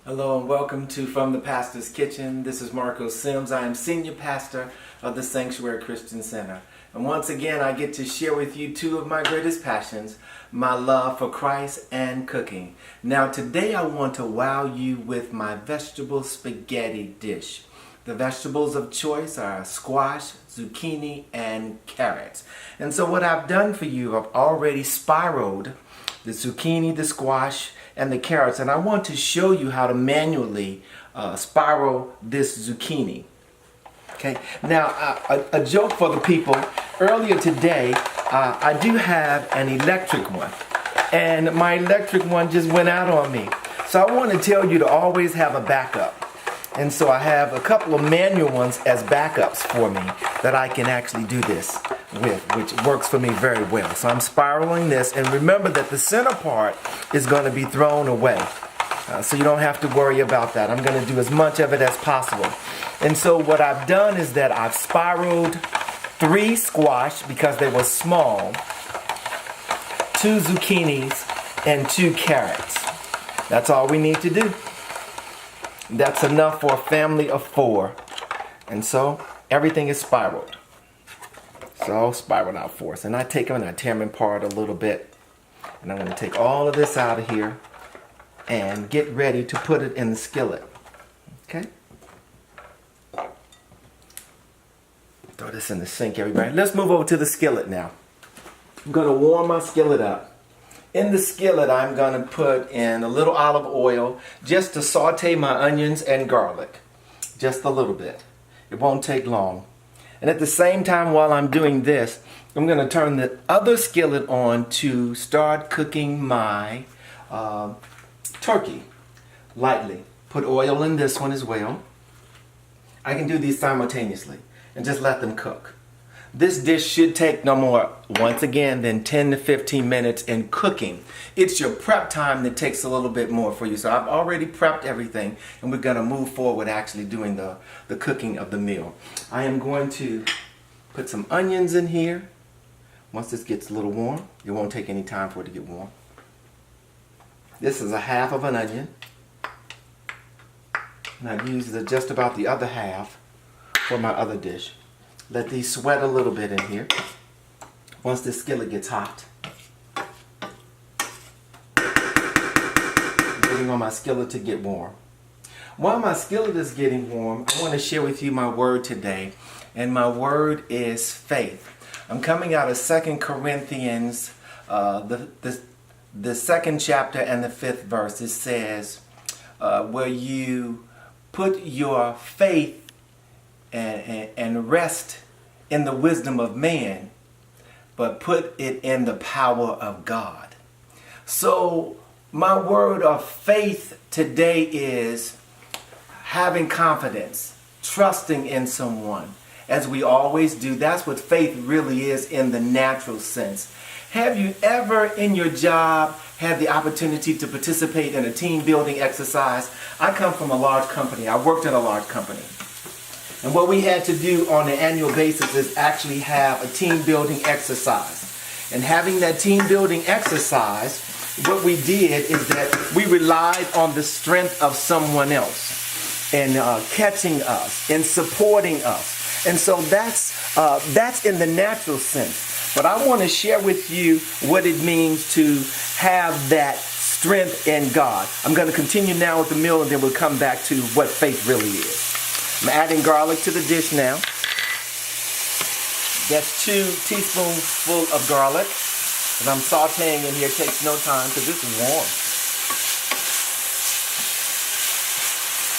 Hello and welcome to From the Pastor's Kitchen. This is Marco Sims. I am Senior Pastor of the Sanctuary Christian Center. And once again, I get to share with you two of my greatest passions, my love for Christ and cooking. Now today I want to wow you with my vegetable spaghetti dish. The vegetables of choice are squash, zucchini, and carrots. And so what I've done for you, I've already spiraled the zucchini, the squash, and the carrots, and I want to show you how to manually spiral this zucchini. Okay, now a joke for the people. Earlier today, I do have an electric one, and my electric one just went out on me. So I want to tell you to always have a backup. And so I have a couple of manual ones as backups for me that I can actually do this with, which works for me very well. So I'm spiraling this, and remember that the center part is going to be thrown away. So you don't have to worry about that. I'm going to do as much of it as possible. And so what I've done is that I've spiraled 3 squash because they were small, 2 zucchinis, and 2 carrots. That's all we need to do. That's enough for a family of 4. And so everything is spiraled. So spiraled out for us. And I take them and I tear them apart a little bit. And I'm going to take all of this out of here and get ready to put it in the skillet. Okay? Throw this in the sink, everybody. Let's move over to the skillet now. I'm going to warm my skillet up. In the skillet, I'm going to put in a little olive oil just to saute my onions and garlic. Just a little bit. It won't take long. And at the same time while I'm doing this, I'm going to turn the other skillet on to start cooking my turkey lightly. Put oil in this one as well. I can do these simultaneously and just let them cook. This dish should take no more, once again, than 10 to 15 minutes in cooking. It's your prep time that takes a little bit more for you. So I've already prepped everything, and we're going to move forward actually doing the cooking of the meal. I am going to put some onions in here. Once this gets a little warm, it won't take any time for it to get warm. This is a half of an onion. And I've used just about the other half for my other dish. Let these sweat a little bit in here. Once this skillet gets hot, I'm waiting on my skillet to get warm. While my skillet is getting warm, I want to share with you my word today. And my word is faith. I'm coming out of 2 Corinthians, the 2nd chapter and the 5th verse. It says, where you put your faith and rest in the wisdom of man, but put it in the power of God. So my word of faith today is having confidence, trusting in someone, as we always do. That's what faith really is in the natural sense. Have you ever in your job had the opportunity to participate in a team building exercise? I come from a large company. I worked in a large company. And what we had to do on an annual basis is actually have a team building exercise. And having that team building exercise, what we did is that we relied on the strength of someone else in catching us, in supporting us. And so that's in the natural sense. But I want to share with you what it means to have that strength in God. I'm going to continue now with the meal, and then we'll come back to what faith really is. I'm adding garlic to the dish now. That's 2 teaspoons of garlic. And I'm sauteing in here. It takes no time because it's warm.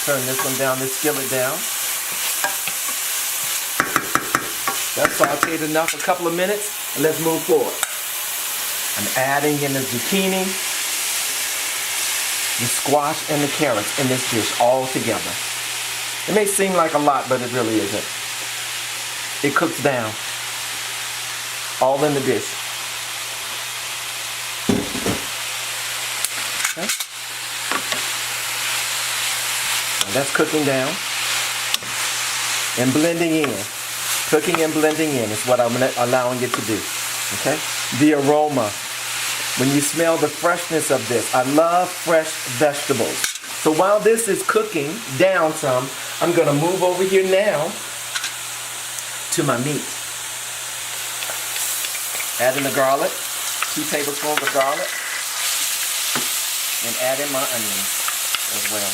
Turn this one down, this skillet down. That's sauteed enough, a couple of minutes, and let's move forward. I'm adding in the zucchini, the squash, and the carrots in this dish all together. It may seem like a lot, but it really isn't. It cooks down. All in the dish. Okay. Now that's cooking down and blending in. Cooking and blending in is what I'm allowing it to do. Okay? The aroma. When you smell the freshness of this. I love fresh vegetables. So while this is cooking down some, I'm going to move over here now to my meat. Add in the garlic, 2 tablespoons of garlic, and add in my onions as well.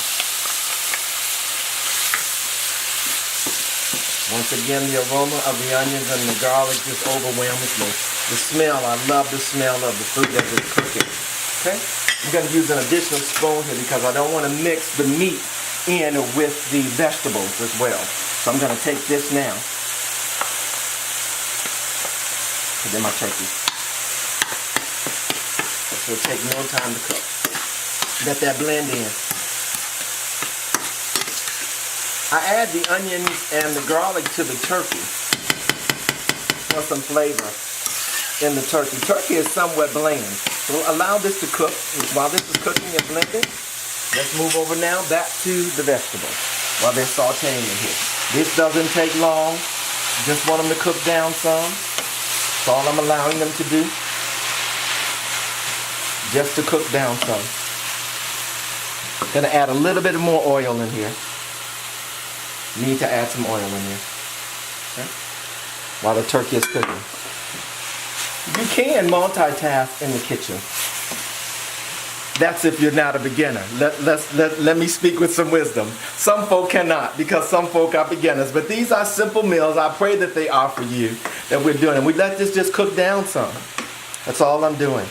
Once again, the aroma of the onions and the garlic just overwhelms me. The smell, I love the smell of the food that is cooking. Okay? I'm going to use an additional spoon here because I don't want to mix the meat in with the vegetables as well. So I'm going to take this now. Put in my turkey. This will take no time to cook. Let that blend in. I add the onions and the garlic to the turkey for some flavor in the turkey. Turkey is somewhat bland, so allow this to cook. While this is cooking and blending, let's move over now back to the vegetables while they're sauteing in here. This doesn't take long. Just want them to cook down some. That's all I'm allowing them to do. Just to cook down some. Gonna add a little bit more oil in here. Need to add some oil in here. Okay? While the turkey is cooking. You can multitask in the kitchen. That's if you're not a beginner. Let me speak with some wisdom. Some folk cannot because some folk are beginners. But these are simple meals. I pray that they are for you that we're doing. And we let this just cook down some. That's all I'm doing.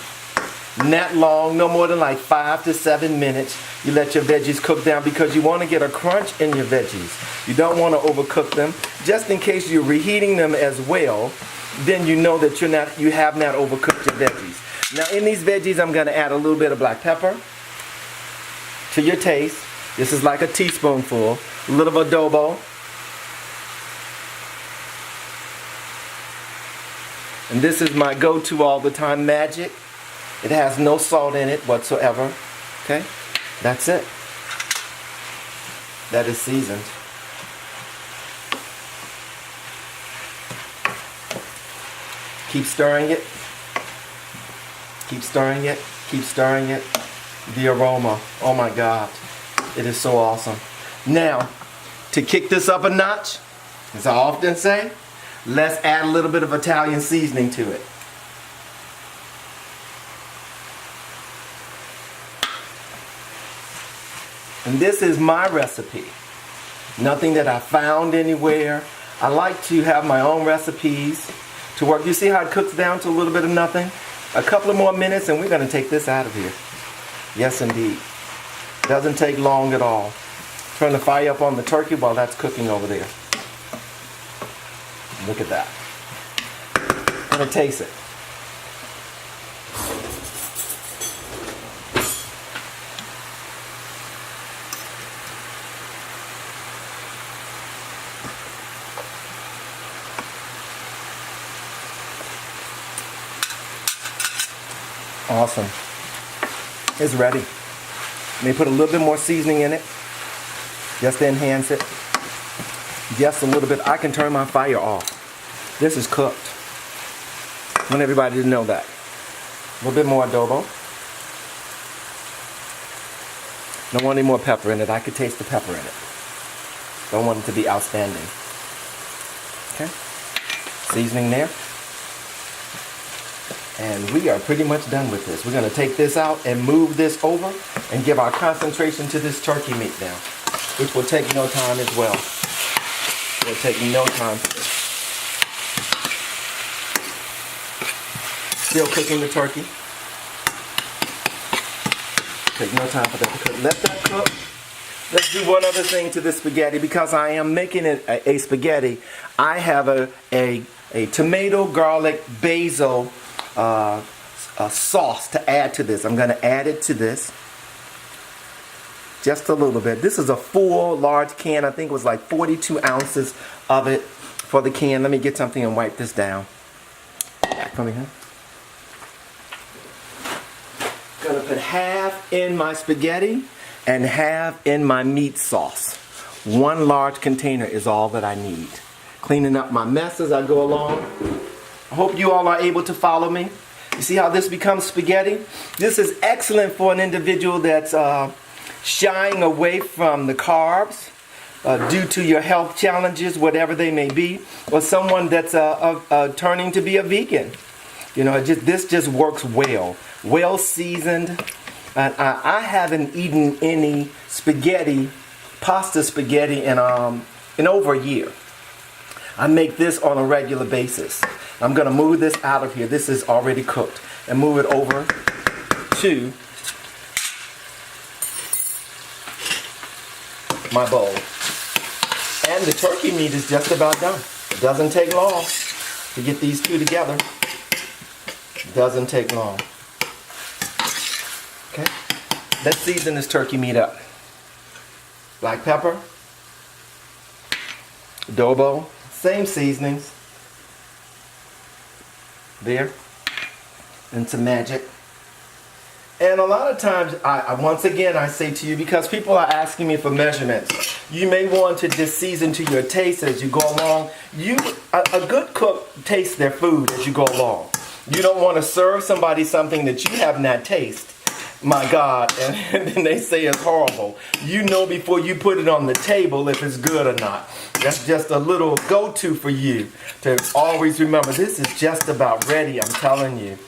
Not long, no more than like 5 to 7 minutes. You let your veggies cook down because you want to get a crunch in your veggies. You don't want to overcook them. Just in case you're reheating them as well, then you know that you have not overcooked your veggies. Now in these veggies, I'm going to add a little bit of black pepper to your taste. This is like a teaspoonful. A little of adobo. And this is my go-to all the time, magic. It has no salt in it whatsoever. Okay? That's it. That is seasoned. Keep stirring it. Keep stirring it. Keep stirring it. The aroma. Oh my God. It is so awesome. Now, to kick this up a notch, as I often say, let's add a little bit of Italian seasoning to it. And this is my recipe. Nothing that I found anywhere. I like to have my own recipes to work. You see how it cooks down to a little bit of nothing? A couple of more minutes and we're going to take this out of here. Yes, indeed. Doesn't take long at all. Turn the fire up on the turkey while that's cooking over there. Look at that. I'm going to taste it. Awesome. It's ready. Let me put a little bit more seasoning in it just to enhance it. Just a little bit. I can turn my fire off. This is cooked. I want everybody to know that. A little bit more adobo. Don't want any more pepper in it. I could taste the pepper in it. Don't want it to be outstanding. Okay. Seasoning there. And we are pretty much done with this. We're going to take this out and move this over and give our concentration to this turkey meat now, which will take no time as well. It will take no time for this. Still cooking the turkey. Take no time for that to cook. Let that cook. Let's do one other thing to this spaghetti because I am making it a spaghetti. I have a tomato, garlic, basil sauce to add to this. I'm going to add it to this. Just a little bit. This is a full large can. I think it was like 42 ounces of it for the can. Let me get something and wipe this down. Come here. Going to put half in my spaghetti and half in my meat sauce. One large container is all that I need. Cleaning up my mess as I go along. I hope you all are able to follow me. You see how this becomes spaghetti? This is excellent for an individual that's shying away from the carbs due to your health challenges, whatever they may be, or someone that's turning to be a vegan. You know, this just works well. Well seasoned. I haven't eaten any pasta spaghetti in over a year. I make this on a regular basis. I'm going to move this out of here. This is already cooked. And move it over to my bowl. And the turkey meat is just about done. It doesn't take long to get these two together. It doesn't take long. Okay, let's season this turkey meat up. Black pepper, Adobe, same seasonings. There, and some magic. And a lot of times, once again, I say to you, because people are asking me for measurements, you may want to just season to your taste as you go along. A good cook tastes their food as you go along. You don't want to serve somebody something that you have not tasted. My God, and then they say it's horrible. You know before you put it on the table if it's good or not. That's just a little go-to for you to always remember. This is just about ready, I'm telling you.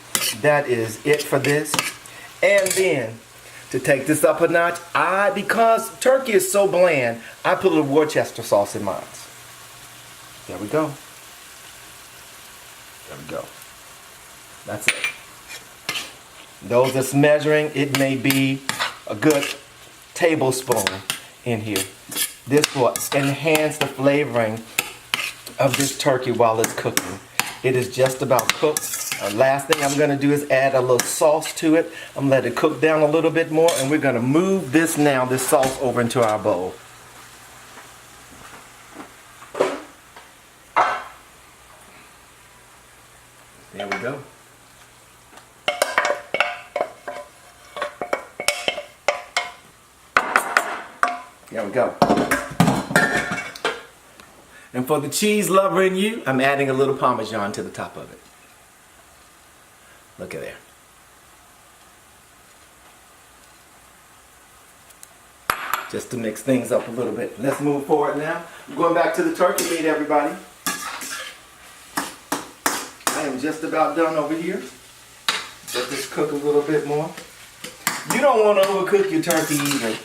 That is it for this. And then, to take this up a notch, because turkey is so bland, I put a little Worcester sauce in mine. There we go. There we go. That's it. Those that's measuring, it may be a good tablespoon in here. This will enhance the flavoring of this turkey while it's cooking. It is just about cooked. Last thing I'm going to do is add a little sauce to it. I'm going to let it cook down a little bit more, and we're going to move this sauce over into our bowl. There we go. There we go. And for the cheese lover in you, I'm adding a little Parmesan to the top of it. Look at there. Just to mix things up a little bit. Let's move forward now. I'm going back to the turkey meat, everybody. I am just about done over here. Let this cook a little bit more. You don't want to overcook your turkey either.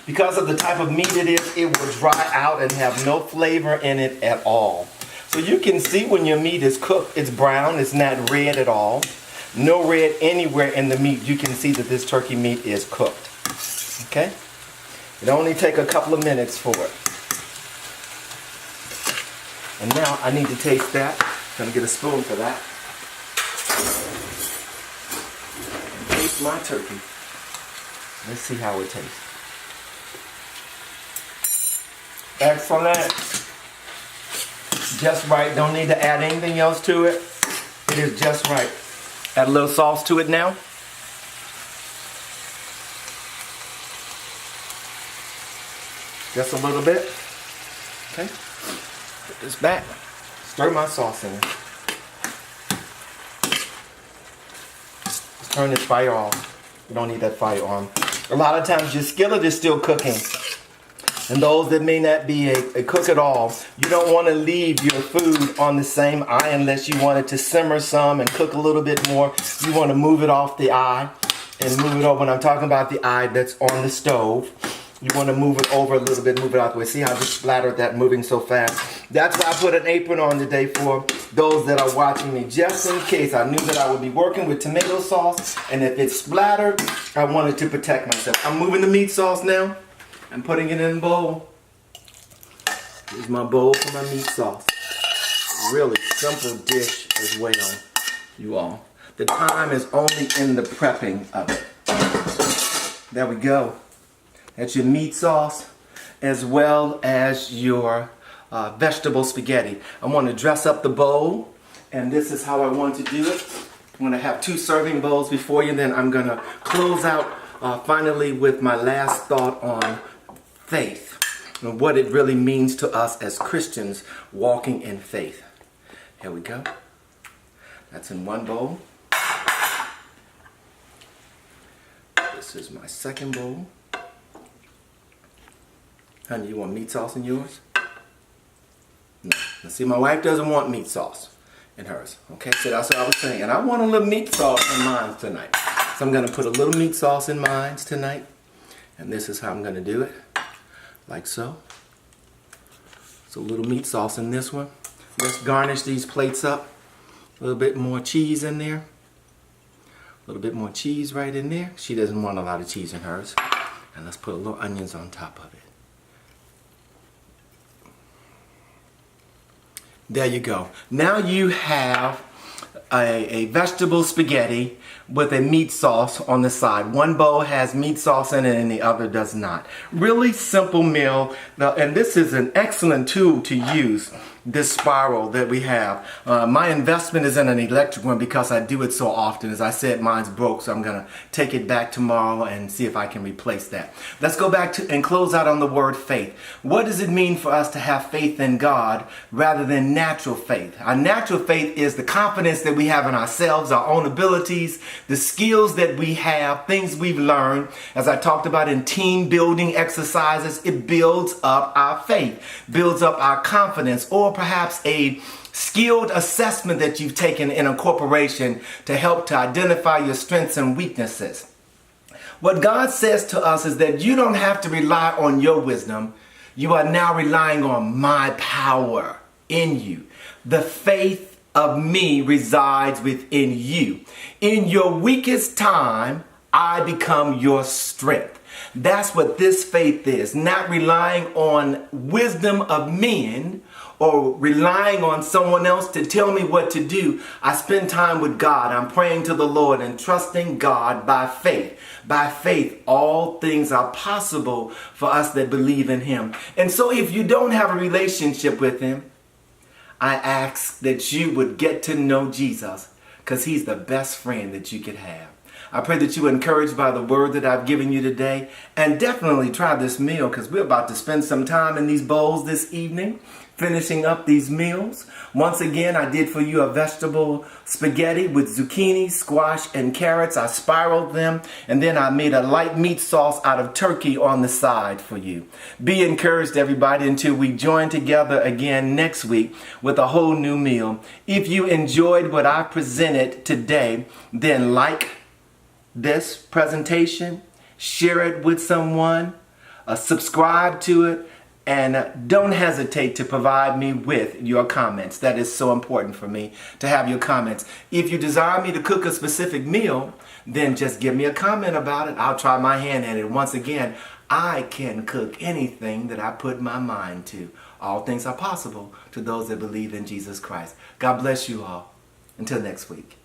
Because of the type of meat it is, it will dry out and have no flavor in it at all. So you can see when your meat is cooked, it's brown, it's not red at all. No red anywhere in the meat. You can see that this turkey meat is cooked. Okay? It only takes a couple of minutes for it. And now I need to taste that. I'm going to get a spoon for that. And taste my turkey. Let's see how it tastes. Excellent. Just right. Don't need to add anything else to it. It is just right. Add a little sauce to it now. Just a little bit. Okay. Put this back. Stir my sauce in. Let's turn this fire off. You don't need that fire on. A lot of times your skillet is still cooking. And those that may not be a cook at all, you don't want to leave your food on the same eye unless you want it to simmer some and cook a little bit more. You want to move it off the eye and move it over. When I'm talking about the eye that's on the stove, you want to move it over a little bit, move it out the way. See how I just splattered that moving so fast? That's why I put an apron on today for those that are watching me, just in case. I knew that I would be working with tomato sauce, and if it splattered, I wanted to protect myself. I'm moving the meat sauce now. I'm putting it in a bowl. Here's my bowl for my meat sauce. Really simple dish as well, you all. The time is only in the prepping of it. There we go. That's your meat sauce as well as your vegetable spaghetti. I want to dress up the bowl, and this is how I want to do it. I'm going to have 2 serving bowls before you, then I'm going to close out finally with my last thought on faith and what it really means to us as Christians walking in faith. Here we go. That's in one bowl. This is my second bowl. Honey, you want meat sauce in yours? No. Now see, my wife doesn't want meat sauce in hers. Okay, so that's what I was saying. And I want a little meat sauce in mine tonight. So I'm going to put a little meat sauce in mine tonight. And this is how I'm going to do it. Like so. So a little meat sauce in this one. Let's garnish these plates up. A little bit more cheese in there. A little bit more cheese right in there. She doesn't want a lot of cheese in hers. And let's put a little onions on top of it. There you go. Now you have a vegetable spaghetti with a meat sauce on the side. One bowl has meat sauce in it and the other does not. Really simple meal. Now, and this is an excellent tool to use, this spiral that we have. My investment is in an electric one because I do it so often. As I said, mine's broke, so I'm going to take it back tomorrow and see if I can replace that. Let's go back to and close out on the word faith. What does it mean for us to have faith in God rather than natural faith? Our natural faith is the confidence that we have in ourselves, our own abilities, the skills that we have, things we've learned. As I talked about in team building exercises, it builds up our faith, builds up our confidence, or perhaps a skilled assessment that you've taken in a corporation to help to identify your strengths and weaknesses. What God says to us is that you don't have to rely on your wisdom. You are now relying on my power in you. The faith of me resides within you. In your weakest time, I become your strength. That's what this faith is. Not relying on wisdom of men or relying on someone else to tell me what to do. I spend time with God. I'm praying to the Lord and trusting God by faith. By faith, all things are possible for us that believe in Him. And so if you don't have a relationship with Him, I ask that you would get to know Jesus, because He's the best friend that you could have. I pray that you are encouraged by the word that I've given you today, and definitely try this meal, because we're about to spend some time in these bowls this evening, finishing up these meals. Once again, I did for you a vegetable spaghetti with zucchini, squash, and carrots. I spiraled them, and then I made a light meat sauce out of turkey on the side for you. Be encouraged, everybody, until we join together again next week with a whole new meal. If you enjoyed what I presented today, then like this presentation, share it with someone, subscribe to it, and don't hesitate to provide me with your comments. That is so important for me to have your comments. If you desire me to cook a specific meal, then just give me a comment about it. I'll try my hand at it. Once again, I can cook anything that I put my mind to. All things are possible to those that believe in Jesus Christ. God bless you all. Until next week.